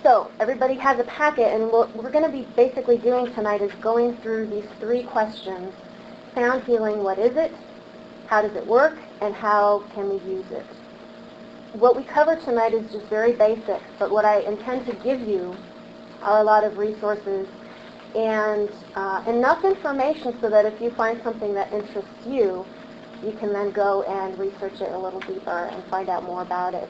So everybody has a packet, and what we're going to be basically doing tonight is going through these 3 questions. Sound healing, what is it? How does it work? And how can we use it? What we cover tonight is just very basic, but what I intend to give you are a lot of resources and enough information so that if you find something that interests you, you can then go and research it a little deeper and find out more about it.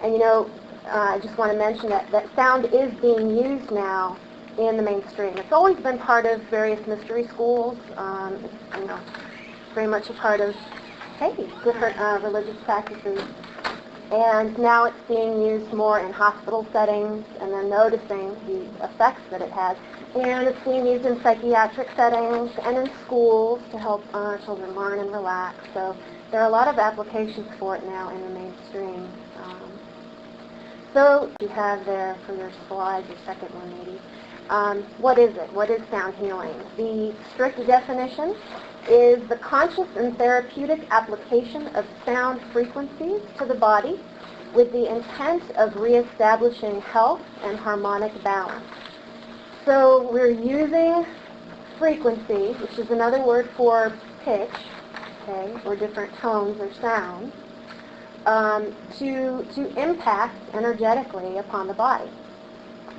And you know, I just want to mention that sound is being used now in the mainstream. It's always been part of various mystery schools. You know, very much a part of different religious practices. And now it's being used more in hospital settings, and they're noticing the effects that it has. And it's being used in psychiatric settings and in schools to help children learn and relax. So there are a lot of applications for it now in the mainstream. So you have there for your slides, your second one maybe. What is it? What is sound healing? The strict definition is the conscious and therapeutic application of sound frequencies to the body with the intent of reestablishing health and harmonic balance. So we're using frequency, which is another word for pitch, okay, or different tones or sounds, to impact energetically upon the body.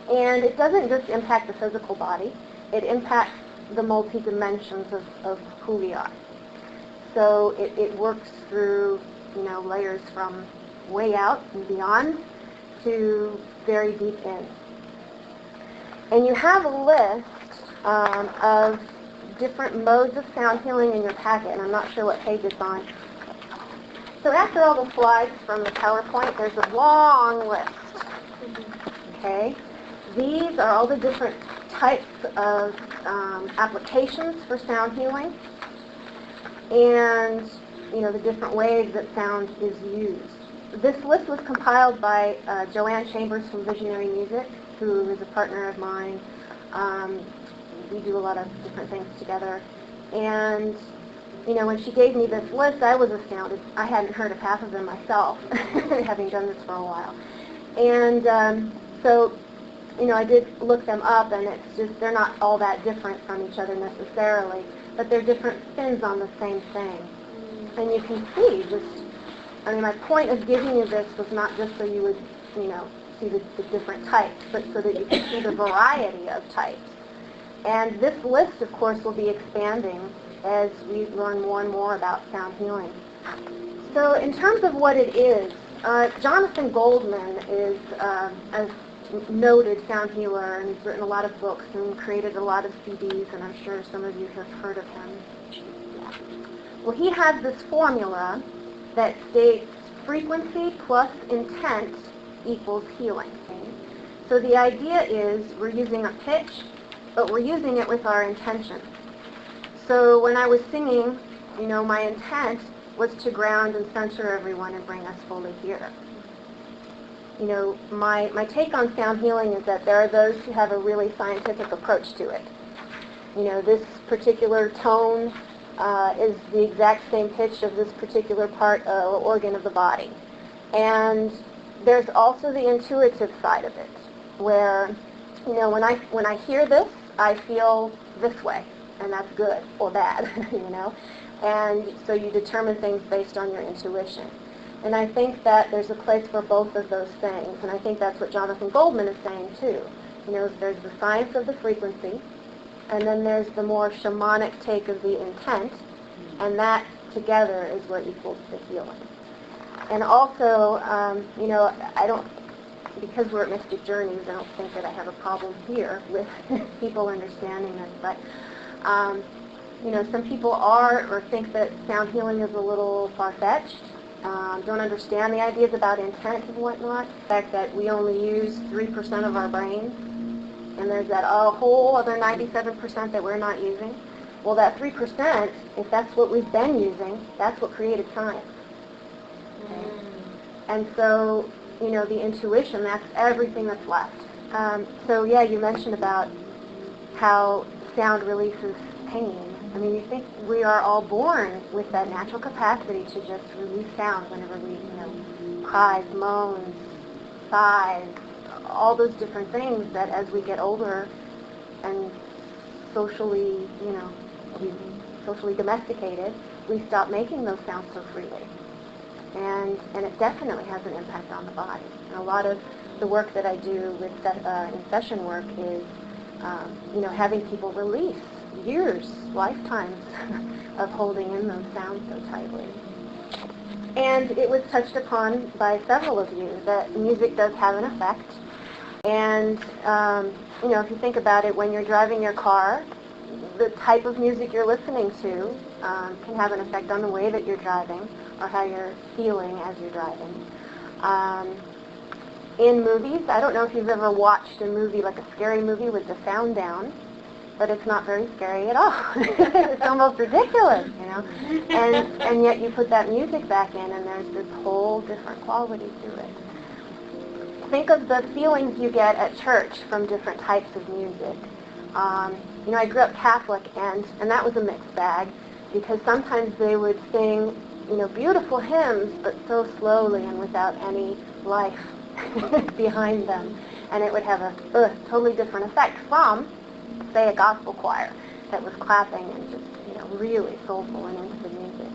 And it doesn't just impact the physical body, it impacts the multi-dimensions of who we are. So it works through, you know, layers from way out and beyond to very deep in. And you have a list of different modes of sound healing in your packet, and I'm not sure what page it's on. So after all the slides from the PowerPoint, there's a long list. Okay? These are all the different types of applications for sound healing, and you know, the different ways that sound is used. This list was compiled by Joanne Chambers from Visionary Music, who is a partner of mine. We do a lot of different things together, and you know, when she gave me this list, I was astounded. I hadn't heard of half of them myself, having done this for a while. And so, you know, I did look them up, and it's just, they're not all that different from each other necessarily, but they're different spins on the same thing. And you can see just, I mean, my point of giving you this was not just so you would, you know, see the different types, but so that you can see the variety of types. And this list, of course, will be expanding as we learn more and more about sound healing. So in terms of what it is, Jonathan Goldman is a noted sound healer, and he's written a lot of books and created a lot of CDs, and I'm sure some of you have heard of him. Well, he has this formula that states frequency plus intent equals healing. So the idea is we're using a pitch, but we're using it with our intention. So when I was singing, you know, my intent was to ground and center everyone and bring us fully here. You know, my take on sound healing is that there are those who have a really scientific approach to it. You know, this particular tone is the exact same pitch of this particular part organ of the body. And there's also the intuitive side of it, where, you know, when I hear this, I feel this way, and that's good or bad, you know. And so you determine things based on your intuition. And I think that there's a place for both of those things, and I think that's what Jonathan Goldman is saying too. You know, there's the science of the frequency, and then there's the more shamanic take of the intent, and that together is what equals the healing. And also, you know, because we're at Mystic Journeys, I don't think that I have a problem here with people understanding this, but you know, some people are or think that sound healing is a little far-fetched, don't understand the ideas about intent and whatnot, the fact that we only use 3% of our brains, and there's that whole other 97% that we're not using. Well, that 3%, if that's what we've been using, that's what created science. Okay? And so, you know, the intuition, that's everything that's left. So yeah, you mentioned about how sound releases pain. I mean, you think we are all born with that natural capacity to just release sound whenever we, you know, cries, moans, sighs, all those different things that as we get older and socially, socially domesticated, we stop making those sounds so freely. And it definitely has an impact on the body. And a lot of the work that I do with in session work is, having people release years, lifetimes of holding in those sounds so tightly. And it was touched upon by several of you that music does have an effect. And, if you think about it, when you're driving your car, the type of music you're listening to can have an effect on the way that you're driving or how you're feeling as you're driving. In movies, I don't know if you've ever watched a movie, like a scary movie with the sound down, but it's not very scary at all. It's almost ridiculous, and yet you put that music back in and there's this whole different quality to it. Think of the feelings you get at church from different types of music. I grew up Catholic, and that was a mixed bag, because sometimes they would sing, beautiful hymns, but so slowly and without any life behind them. And it would have a totally different effect from, say, a gospel choir that was clapping and just, really soulful and into the music.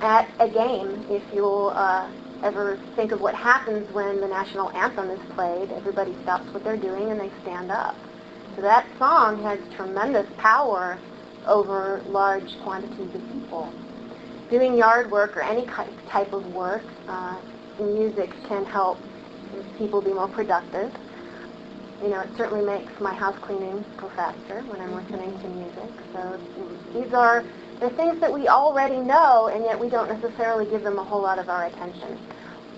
At a game, if you'll ever think of what happens when the national anthem is played, everybody stops what they're doing and they stand up. So that song has tremendous power over large quantities of people. Doing yard work or any type of work, music can help people be more productive. It certainly makes my house cleaning go faster when I'm listening to music. So these are the things that we already know, and yet we don't necessarily give them a whole lot of our attention,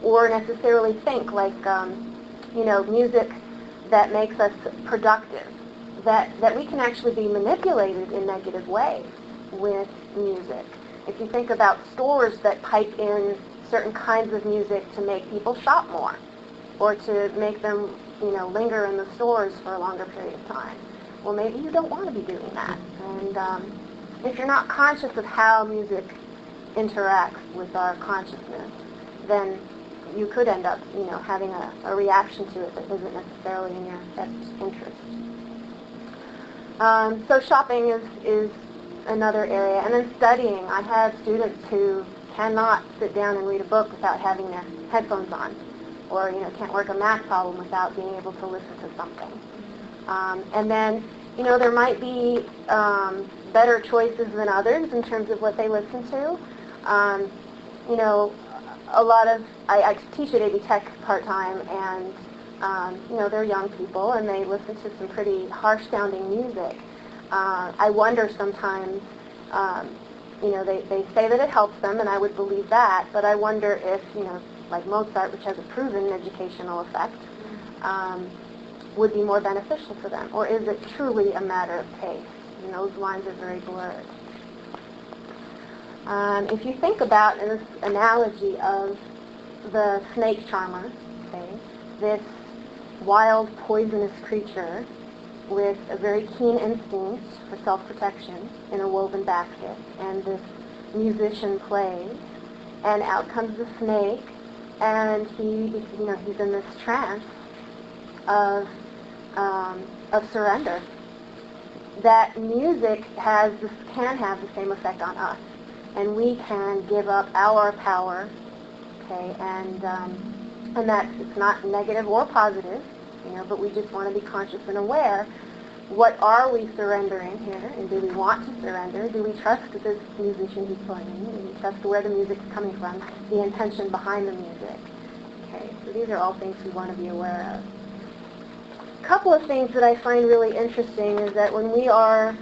or necessarily think like, music that makes us productive, that we can actually be manipulated in negative ways with music. If you think about stores that pipe in certain kinds of music to make people shop more, or to make them, linger in the stores for a longer period of time. Well, maybe you don't want to be doing that. And if you're not conscious of how music interacts with our consciousness, then you could end up, having a reaction to it that isn't necessarily in your best interest. So shopping is another area. And then studying. I have students who cannot sit down and read a book without having their headphones on, or can't work a math problem without being able to listen to something. And then there might be better choices than others in terms of what they listen to. A lot of I teach at AB Tech part-time, and they're young people and they listen to some pretty harsh sounding music. I wonder sometimes, they say that it helps them, and I would believe that, but I wonder if, like Mozart, which has a proven educational effect, would be more beneficial for them? Or is it truly a matter of taste? And those lines are very blurred. If you think about in this analogy of the snake charmer, okay, this wild, poisonous creature with a very keen instinct for self-protection in a woven basket, and this musician plays, and out comes the snake, and he's in this trance of surrender. That music can have the same effect on us, and we can give up our power, okay, and that it's not negative or positive, but we just want to be conscious and aware. What are we surrendering here, and do we want to surrender? Do we trust this musician who's playing? Do we trust where the music's coming from, the intention behind the music? Okay, so these are all things we want to be aware of. A couple of things that I find really interesting is that when we are,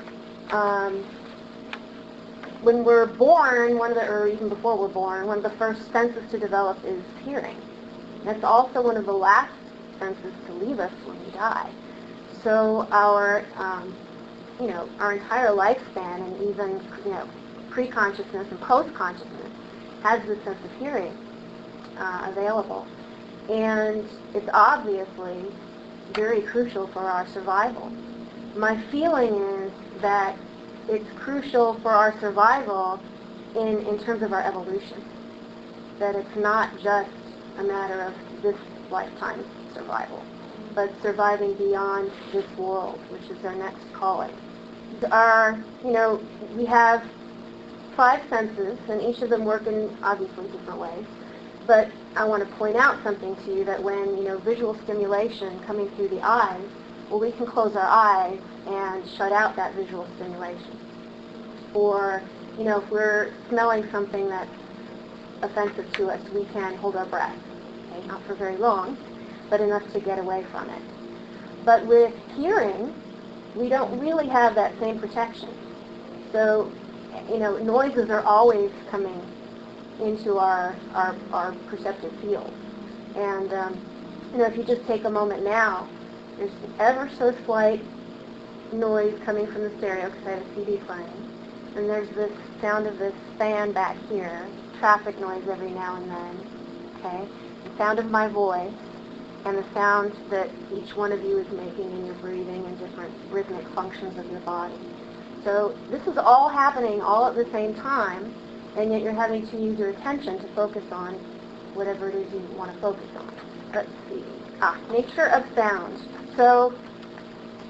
when we're born, or even before we're born, one of the first senses to develop is hearing. That's also one of the last senses to leave us when we die. So our entire lifespan, and even, pre-consciousness and post-consciousness, has this sense of hearing available. And it's obviously very crucial for our survival. My feeling is that it's crucial for our survival in terms of our evolution. That it's not just a matter of this lifetime survival. but surviving beyond this world, which is our next calling. We have 5 senses, and each of them work in obviously different ways. But I want to point out something to you that when, visual stimulation coming through the eyes, well, we can close our eyes and shut out that visual stimulation. Or, if we're smelling something that's offensive to us, we can hold our breath. Okay? Not for very long, but enough to get away from it. But with hearing, we don't really have that same protection. So, noises are always coming into our perceptive field. And, if you just take a moment now, there's ever so slight noise coming from the stereo because I have a CD playing. And there's this sound of this fan back here, traffic noise every now and then, okay? The sound of my voice, and the sound that each one of you is making in your breathing and different rhythmic functions of your body. So this is all happening all at the same time, and yet you're having to use your attention to focus on whatever it is you want to focus on. Let's see. Nature of sound. So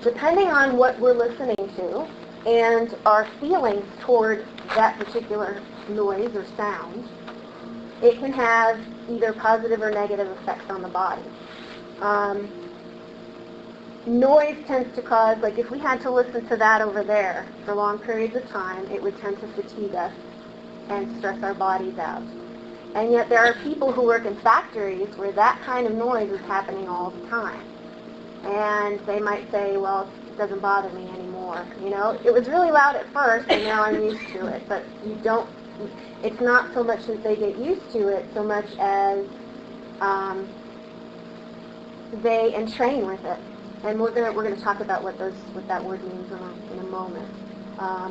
depending on what we're listening to and our feelings toward that particular noise or sound, it can have either positive or negative effects on the body. Noise tends to cause, like if we had to listen to that over there for long periods of time, it would tend to fatigue us and stress our bodies out. And yet there are people who work in factories where that kind of noise is happening all the time. And they might say, well, it doesn't bother me anymore. It was really loud at first and now I'm used to it. But it's not so much that they get used to it so much as they entrain with it. And we're going to talk about what that word means in a moment.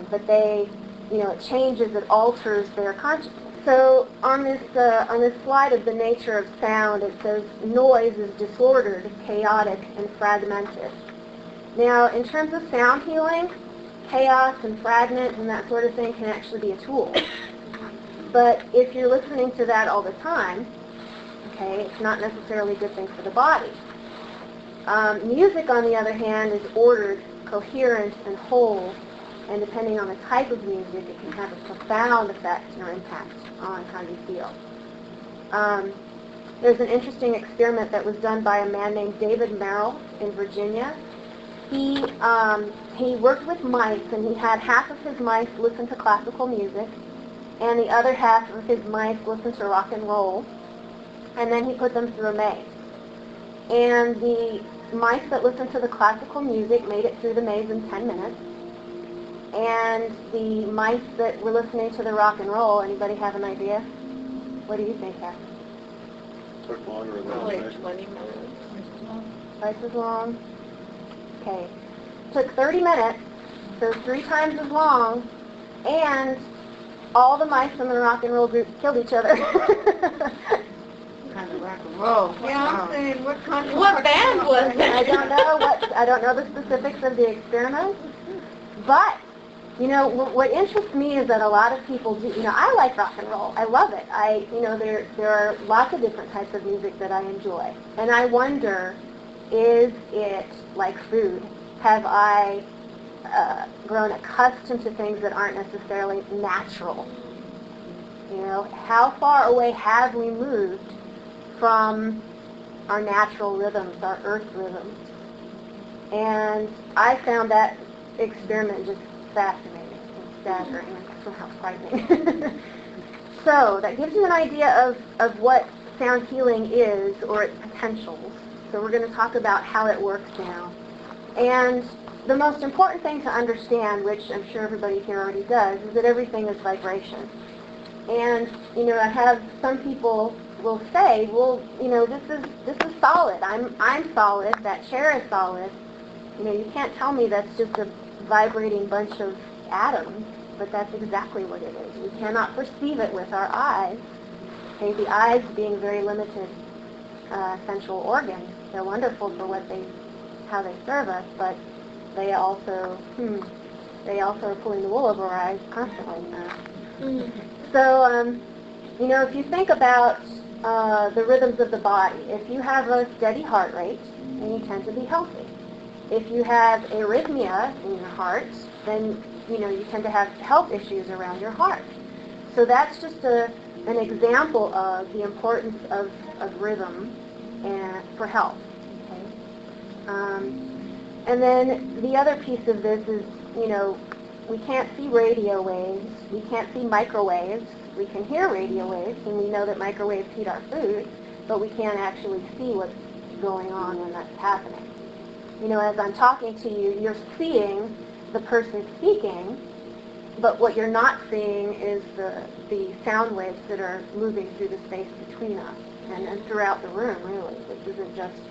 But it changes, it alters their consciousness. So on this slide of the nature of sound, it says noise is disordered, chaotic, and fragmented. Now, in terms of sound healing, chaos and fragment and that sort of thing can actually be a tool. But if you're listening to that all the time, okay, it's not necessarily a good thing for the body. Music, on the other hand, is ordered, coherent, and whole, and depending on the type of music, it can have a profound effect or impact on how you feel. There's an interesting experiment that was done by a man named David Merrill in Virginia. He worked with mice, and he had half of his mice listen to classical music, and the other half of his mice listen to rock and roll, and then he put them through a maze. And the mice that listened to the classical music made it through the maze in 10 minutes. And the mice that were listening to the rock and roll, anybody have an idea? What do you think, Kathy? Took longer than like 20 minutes. Twice as long? Okay. Took 30 minutes, so 3 times as long, and all the mice in the rock and roll group killed each other. Kind of rock and roll. Yeah, I'm saying, what kind of... What band was it? I don't know the specifics of the experiment, but what interests me is that a lot of people do. I like rock and roll. I love it. There are lots of different types of music that I enjoy, and I wonder, is it like food? Have I grown accustomed to things that aren't necessarily natural? How far away have we moved from our natural rhythms, our earth rhythms? And I found that experiment just fascinating and staggering and somehow frightening. So that gives you an idea of what sound healing is, or its potentials. So we're going to talk about how it works now. And the most important thing to understand, which I'm sure everybody here already does, is that everything is vibration. And I have some people will say, well, this is solid. I'm solid. That chair is solid. You can't tell me that's just a vibrating bunch of atoms, but that's exactly what it is. We cannot perceive it with our eyes. Okay, the eyes being very limited sensual organs. They're wonderful for how they serve us, but they also are pulling the wool over our eyes constantly. So, if you think about the rhythms of the body. If you have a steady heart rate, then you tend to be healthy. If you have arrhythmia in your heart, then you tend to have health issues around your heart. So that's just an example of the importance of rhythm for health. Okay? And then the other piece of this is, we can't see radio waves, we can't see microwaves. We can hear radio waves, and we know that microwaves heat our food, but we can't actually see what's going on when that's happening. As I'm talking to you, you're seeing the person speaking, but what you're not seeing is the sound waves that are moving through the space between us and throughout the room, really. This isn't just,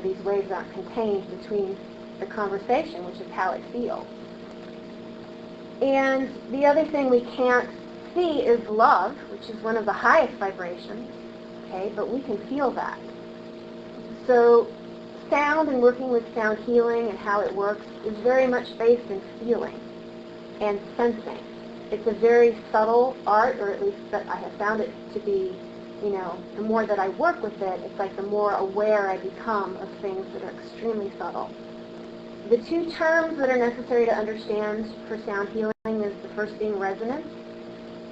these waves aren't contained between the conversation, which is how it feels. And the other thing we can't see is love, which is one of the highest vibrations, okay, but we can feel that. So sound and working with sound healing and how it works is very much based in feeling and sensing. It's a very subtle art, or at least that I have found it to be, the more that I work with it, it's like the more aware I become of things that are extremely subtle. The two terms that are necessary to understand for sound healing is the first being resonance.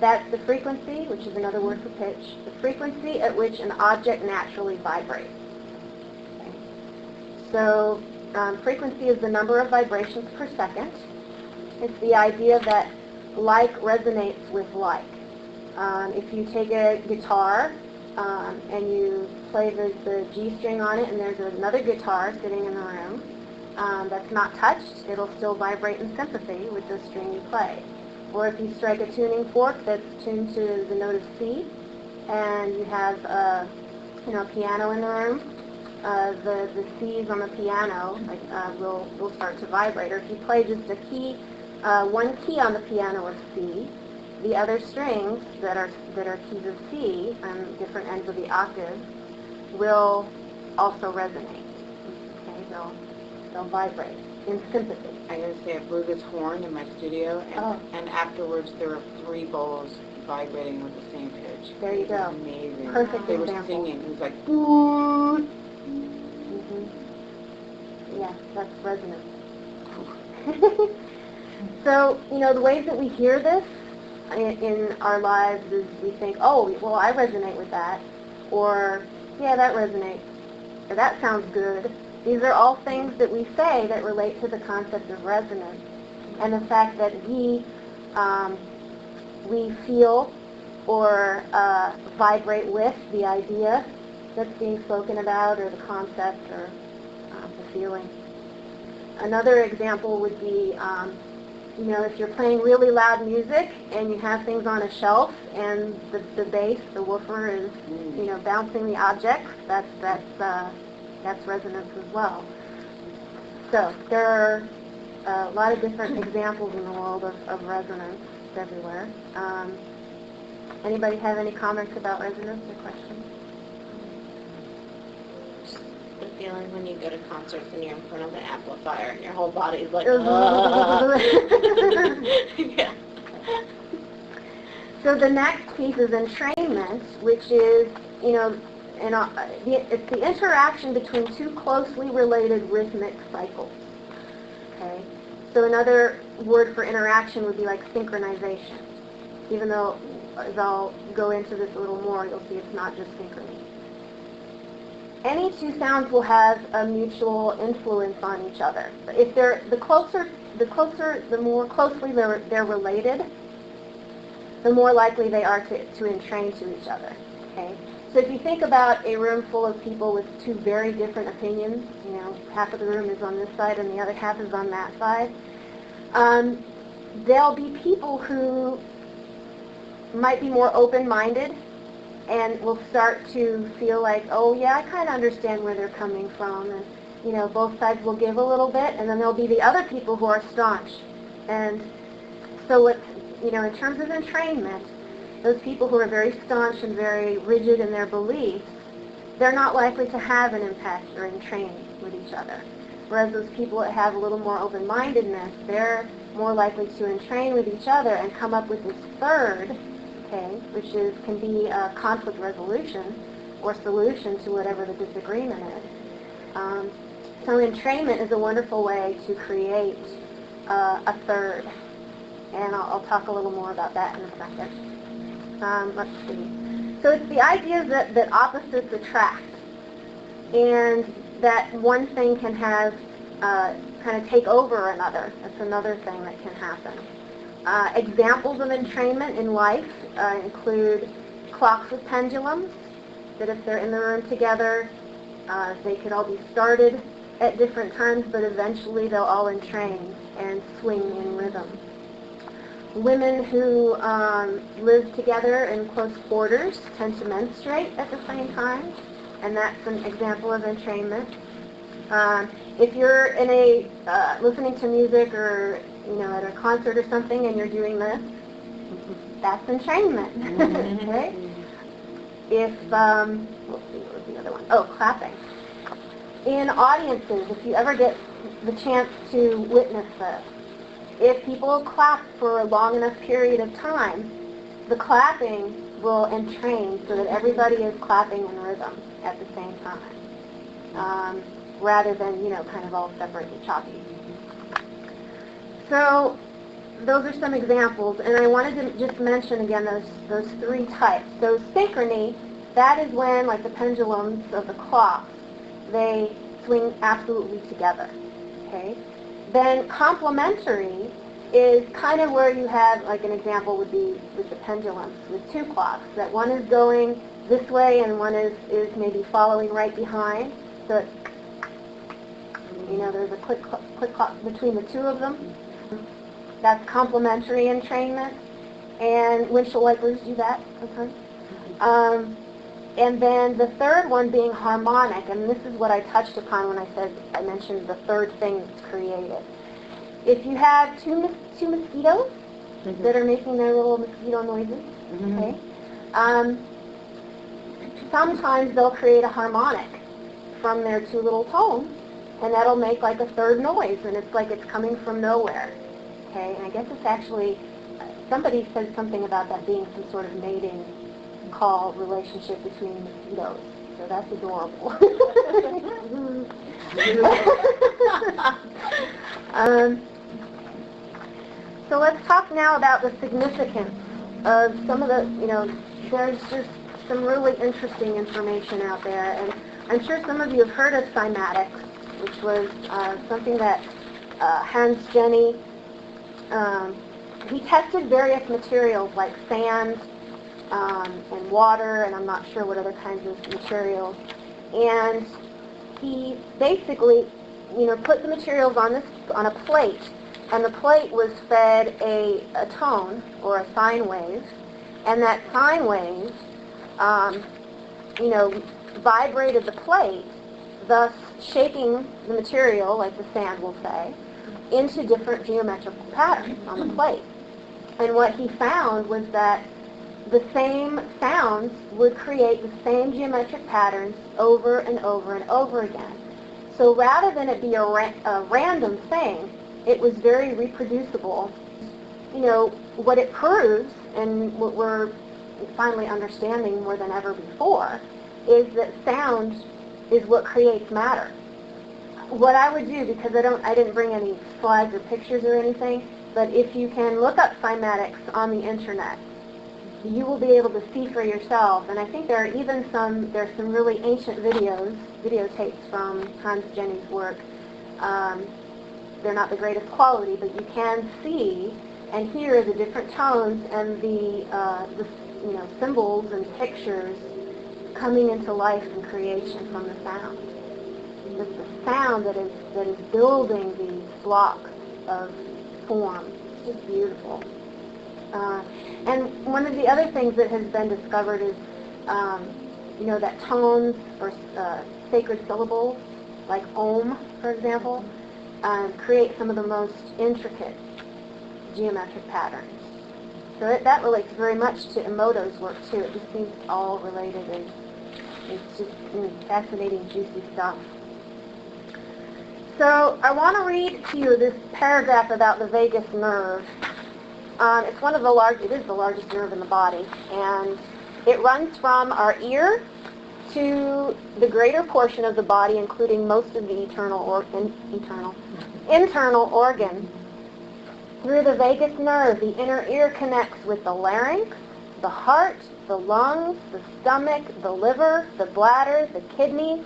That's the frequency, which is another word for pitch, the frequency at which an object naturally vibrates. Okay. So frequency is the number of vibrations per second. It's the idea that like resonates with like. If you take a guitar and you play the G string on it and there's another guitar sitting in the room that's not touched, it'll still vibrate in sympathy with the string you play. Or if you strike a tuning fork that's tuned to the note of C, and you have a piano in the room, the C's on the piano will start to vibrate. Or if you play just a key, one key on the piano of C, the other strings that are keys of C on different ends of the octave will also resonate. Okay, they'll vibrate in sympathy. I gotta say, I blew this horn in my studio, and afterwards there were 3 bowls vibrating with the same pitch. There you go. Amazing. Perfect They example. were singing. It was like, ooh. Yeah, that's resonance. So, the ways that we hear this in our lives is we think, oh, well, I resonate with that, or, yeah, that resonates, or that sounds good. These are all things that we say that relate to the concept of resonance and the fact that we feel or vibrate with the idea that's being spoken about, or the concept, or the feeling. Another example would be, if you're playing really loud music and you have things on a shelf and the bass, the woofer is, bouncing the objects, that's resonance as well. So there are a lot of different examples in the world of resonance everywhere. Anybody have any comments about resonance or questions? The feeling when you go to concerts and you're in front of an amplifier and your whole body's like, yeah. So the next piece is entrainment, which is, it's the interaction between two closely related rhythmic cycles. Okay? So another word for interaction would be like synchronization. Even though, as I'll go into this a little more, you'll see it's not just synchrony. Any two sounds will have a mutual influence on each other. If they're the more closely they're related, the more likely they are to entrain to each other. Okay? So if you think about a room full of people with two very different opinions, half of the room is on this side and the other half is on that side, there'll be people who might be more open-minded and will start to feel like, oh yeah, I kind of understand where they're coming from, and both sides will give a little bit, and then there'll be the other people who are staunch. And so what's, in terms of entrainment, those people who are very staunch and very rigid in their beliefs, they're not likely to have an impact or entrain with each other. Whereas those people that have a little more open-mindedness, they're more likely to entrain with each other and come up with this third, okay, which can be conflict resolution, or solution to whatever the disagreement is. So entrainment is a wonderful way to create a third, and I'll talk a little more about that in a second. Let's see. So it's the idea that opposites attract, and that one thing can have kind of take over another. That's another thing that can happen. Examples of entrainment in life include clocks with pendulums, that if they're in the room together, they could all be started at different times, but eventually they'll all entrain and swing in rhythm. Women who live together in close quarters tend to menstruate at the same time, and that's an example of entrainment. If you're in a listening to music or at a concert or something and you're doing this, that's entrainment. Okay? If let's see, what was the other one? Oh, clapping. In audiences, if you ever get the chance to witness this, if people clap for a long enough period of time, the clapping will entrain so that everybody is clapping in rhythm at the same time, rather than, kind of all separate and choppy. So those are some examples, and I wanted to just mention again those three types. So synchrony, that is when, like the pendulums of the clocks, they swing absolutely together. Okay? Then complementary is kind of where you have, like an example would be with the pendulums, with two clocks, that one is going this way and one is maybe following right behind. So it's, there's a click clock between the two of them. That's complementary entrainment, and windshield wipers do that sometimes. And then the third one being harmonic, and this is what I touched upon when I mentioned the third thing that's created. If you have two mosquitoes that are making their little mosquito noises, okay, sometimes they'll create a harmonic from their two little tones, and that'll make like a third noise, and it's like it's coming from nowhere. Okay, and I guess it's actually, somebody said something about that being some sort of mating call relationship between mosquitoes. So that's adorable. So let's talk now about the significance of some of the, there's just some really interesting information out there. And I'm sure some of you have heard of Cymatics, which was something that Hans Jenny, he tested various materials like sand and water, and I'm not sure what other kinds of materials. And he basically, put the materials on a plate, and the plate was fed a tone or a sine wave, and that sine wave, vibrated the plate, thus shaping the material, like the sand will say, into different geometrical patterns on the plate. And what he found was that the same sounds would create the same geometric patterns over and over and over again. So rather than it be a random thing, it was very reproducible. What it proves, and what we're finally understanding more than ever before, is that sound is what creates matter. What I would do, because I didn't bring any slides or pictures or anything, but if you can look up Cymatics on the internet, you will be able to see for yourself. And I think there's some really ancient videotapes from Hans Jenny's work. They're not the greatest quality, but you can see and hear the different tones and the symbols and pictures coming into life and creation from the sound. It's the sound that is building these blocks of form. It's just beautiful. And one of the other things that has been discovered is, that tones or sacred syllables, like Om, for example, create some of the most intricate geometric patterns. So that relates very much to Emoto's work, too. It just seems all related, and it's just fascinating, juicy stuff. So I want to read to you this paragraph about the vagus nerve. It is the largest nerve in the body, and it runs from our ear to the greater portion of the body, including most of the internal organs. Through the vagus nerve, the inner ear connects with the larynx, the heart, the lungs, the stomach, the liver, the bladder, the kidneys,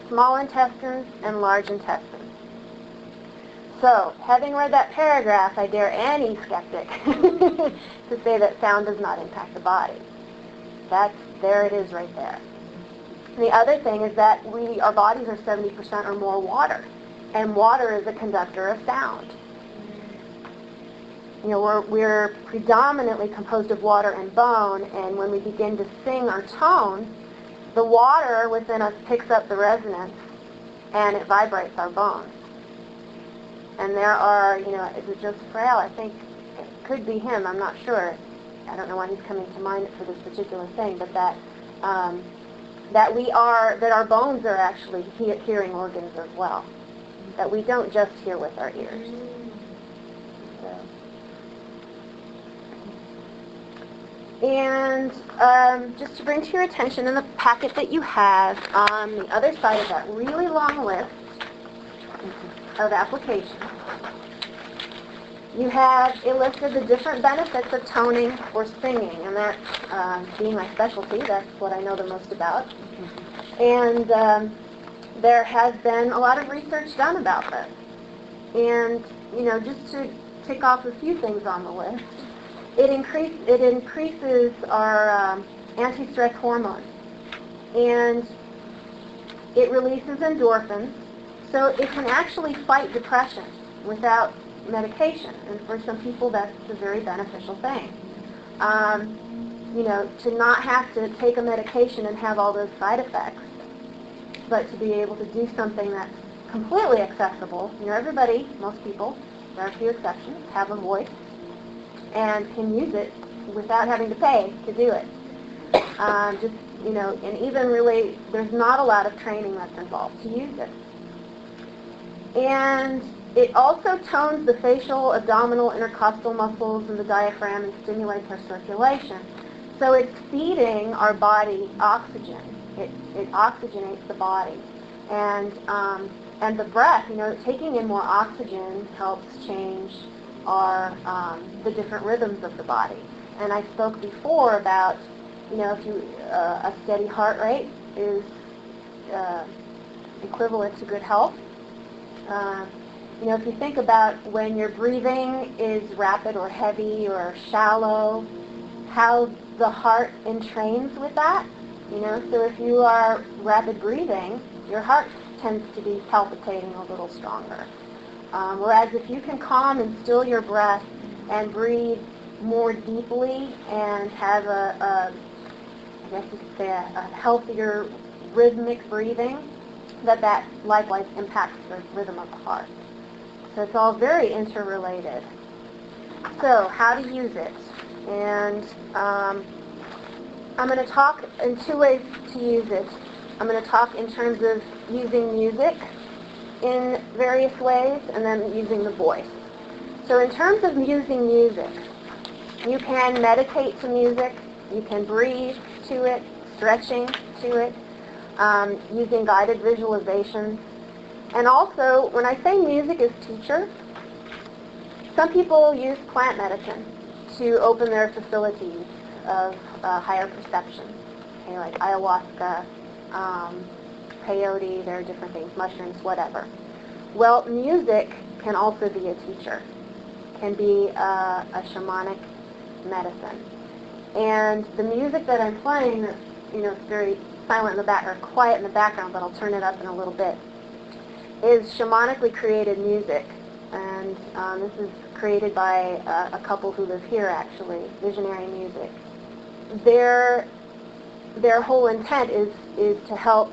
small intestines, and large intestines. So, having read that paragraph, I dare any skeptic to say that sound does not impact the body. There it is right there. And the other thing is that our bodies are 70% or more water, and water is a conductor of sound. You know, we're predominantly composed of water and bone, and when we begin to sing our tone, the water within us picks up the resonance, and it vibrates our bones. And there are, is it Joseph Frail? I think it could be him. I'm not sure. I don't know why he's coming to mind for this particular thing, but that our bones are actually hearing organs as well. That we don't just hear with our ears. And just to bring to your attention, in the packet that you have, on the other side of that really long list of applications, you have a list of the different benefits of toning or singing, and that being my specialty, that's what I know the most about. And there has been a lot of research done about this. And, just to tick off a few things on the list, it increases our anti-stress hormone, and it releases endorphins, so it can actually fight depression without medication, and for some people that's a very beneficial thing. To not have to take a medication and have all those side effects, but to be able to do something that's completely accessible. Everybody, most people, there are a few exceptions, have a voice and can use it without having to pay to do it. And even really, there's not a lot of training that's involved to use it. And it also tones the facial, abdominal, intercostal muscles and the diaphragm and stimulates our circulation. So it's feeding our body oxygen. It oxygenates the body. And the breath, taking in more oxygen helps change the different rhythms of the body. And I spoke before about, if a steady heart rate is equivalent to good health. If you think about when your breathing is rapid or heavy or shallow, how the heart entrains with that. So if you are rapid breathing, your heart tends to be palpitating a little stronger. Whereas if you can calm and still your breath and breathe more deeply and have a healthier rhythmic breathing, that likewise impacts the rhythm of the heart. So it's all very interrelated. So how to use it. And I'm going to talk in two ways to use it. I'm going to talk in terms of using music in various ways, and then using the voice. So in terms of using music, you can meditate to music, you can breathe to it, stretching to it, using guided visualizations. And also, when I say music is teacher, some people use plant medicine to open their facilities of higher perception, like ayahuasca, peyote, there are different things, mushrooms, whatever. Well, music can also be a teacher, can be a shamanic medicine. And the music that I'm playing, it's very silent in the back, or quiet in the background, but I'll turn it up in a little bit, is shamanically created music. And this is created by a couple who live here, actually, Visionary Music. Their whole intent is to help,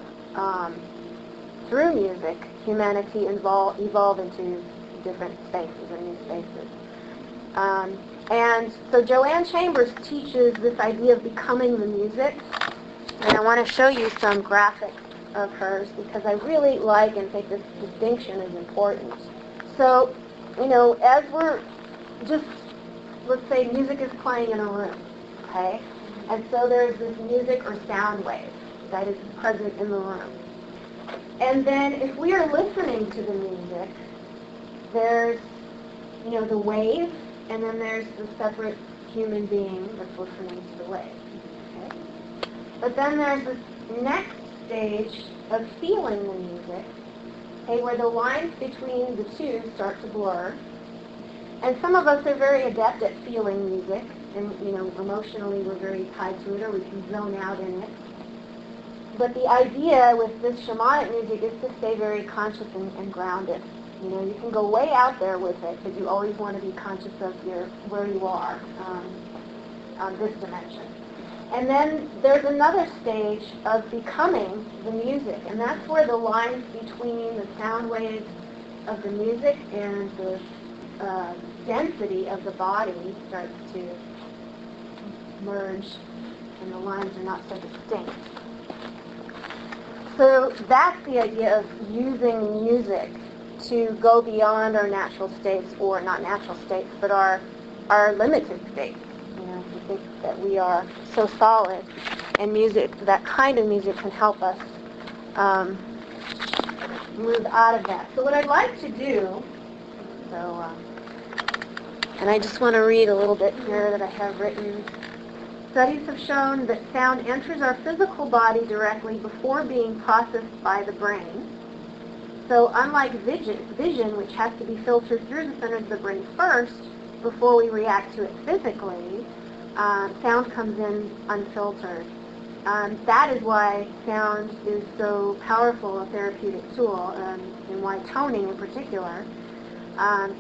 through music, humanity evolve into different spaces or new spaces. And so Joanne Chambers teaches this idea of becoming the music. And I want to show you some graphics of hers because I really like and think this distinction is important. So, as we're just, let's say music is playing in a room, okay? And so there's this music or sound wave. that is present in the room. And then if we are listening to the music, there's, the wave, and then there's the separate human being that's listening to the wave. Okay? But then there's this next stage of feeling the music, okay, where the lines between the two start to blur. And some of us are very adept at feeling music, and emotionally we're very tied to it, or we can zone out in it. But the idea with this shamanic music is to stay very conscious and grounded. You can go way out there with it, but you always want to be conscious of where you are on this dimension. And then there's another stage of becoming the music, and that's where the lines between the sound waves of the music and the density of the body starts to merge, and the lines are not so distinct. So that's the idea of using music to go beyond our natural states, or not natural states, but our limited states. We think that we are so solid, and music, that kind of music, can help us move out of that. So what I'd like to do, and I just want to read a little bit here that I have written. Studies have shown that sound enters our physical body directly before being processed by the brain. So unlike vision, which has to be filtered through the center of the brain first before we react to it physically, sound comes in unfiltered. That is why sound is so powerful a therapeutic tool, and why toning in particular,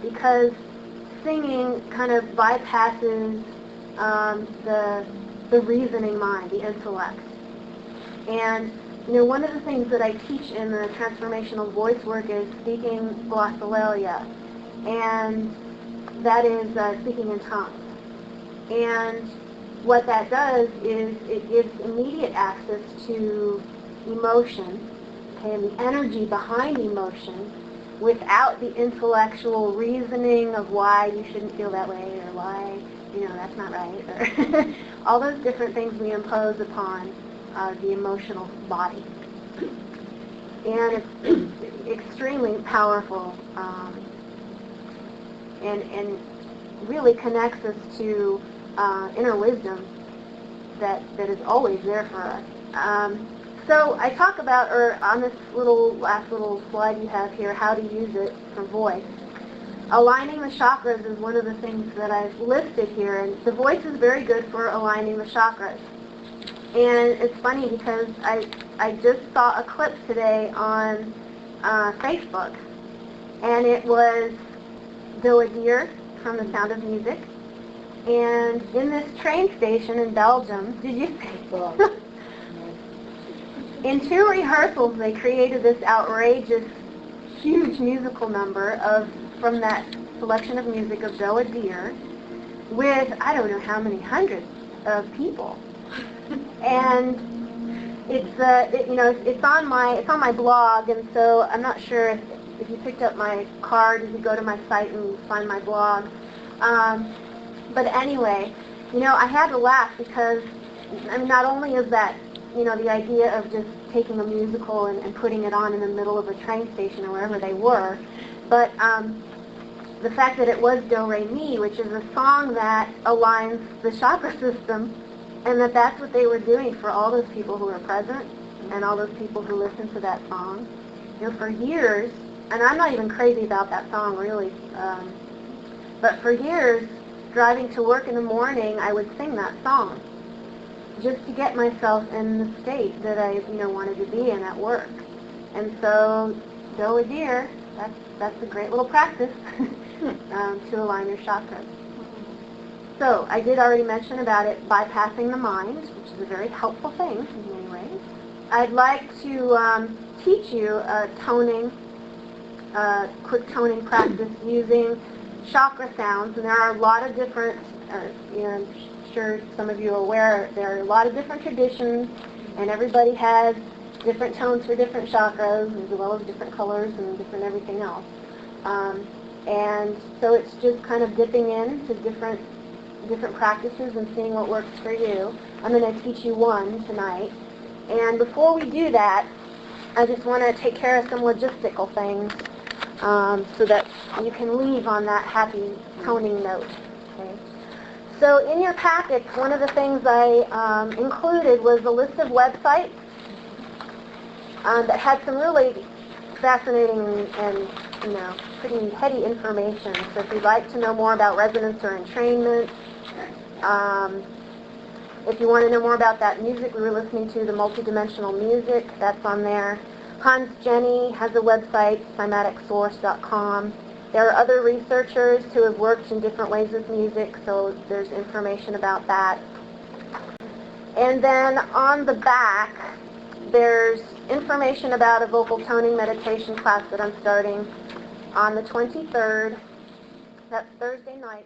because singing kind of bypasses the reasoning mind, the intellect. And one of the things that I teach in the transformational voice work is speaking glossolalia, and that is speaking in tongues. And what that does is it gives immediate access to emotion, okay, and the energy behind emotion, without the intellectual reasoning of why you shouldn't feel that way, or why that's not right, or all those different things we impose upon the emotional body. And it's extremely powerful, and really connects us to inner wisdom that is always there for us. So I talk about, or on this last little slide you have here, how to use it for voice. Aligning the chakras is one of the things that I've listed here, and the voice is very good for aligning the chakras. And it's funny because I just saw a clip today on Facebook, and it was Dielle Ciesco from The Sound of Music. And in this train station in Belgium, did you see? In 2 rehearsals, they created this outrageous, huge musical number from that selection of music of Dielle Ciesco, with I don't know how many hundreds of people. And it's on my blog, and so I'm not sure if you picked up my card, if you go to my site and find my blog. But anyway, I had to laugh because not only is that the idea of just taking a musical and putting it on in the middle of a train station or wherever they were, but the fact that it was Do Re Mi, which is a song that aligns the chakra system, and that's what they were doing for all those people who were present and all those people who listened to that song. For years, and I'm not even crazy about that song really, but for years, driving to work in the morning, I would sing that song just to get myself in the state that I wanted to be in at work. And so Dielle Ciesco, that's a great little practice to align your chakras. So I did already mention about it bypassing the mind, which is a very helpful thing in many ways. I'd like to teach you a quick toning practice using chakra sounds, and there are a lot of different, I'm sure some of you are aware, there are a lot of different traditions, and everybody has different tones for different chakras, as well as different colors and different everything else. And so it's just kind of dipping into different practices and seeing what works for you. I'm going to teach you one tonight, And before we do that, I just want to take care of some logistical things so that you can leave on that happy toning note. Okay? So in your packets, one of the things I included was a list of websites that had some really fascinating and pretty heady information. So if you'd like to know more about resonance or entrainment, if you want to know more about that music we were listening to, the multidimensional music, that's on there. Hans Jenny has a website, cymaticsource.com. There are other researchers who have worked in different ways with music, so there's information about that. And then on the back, there's information about a vocal toning meditation class that I'm starting on the 23rd. That's Thursday night.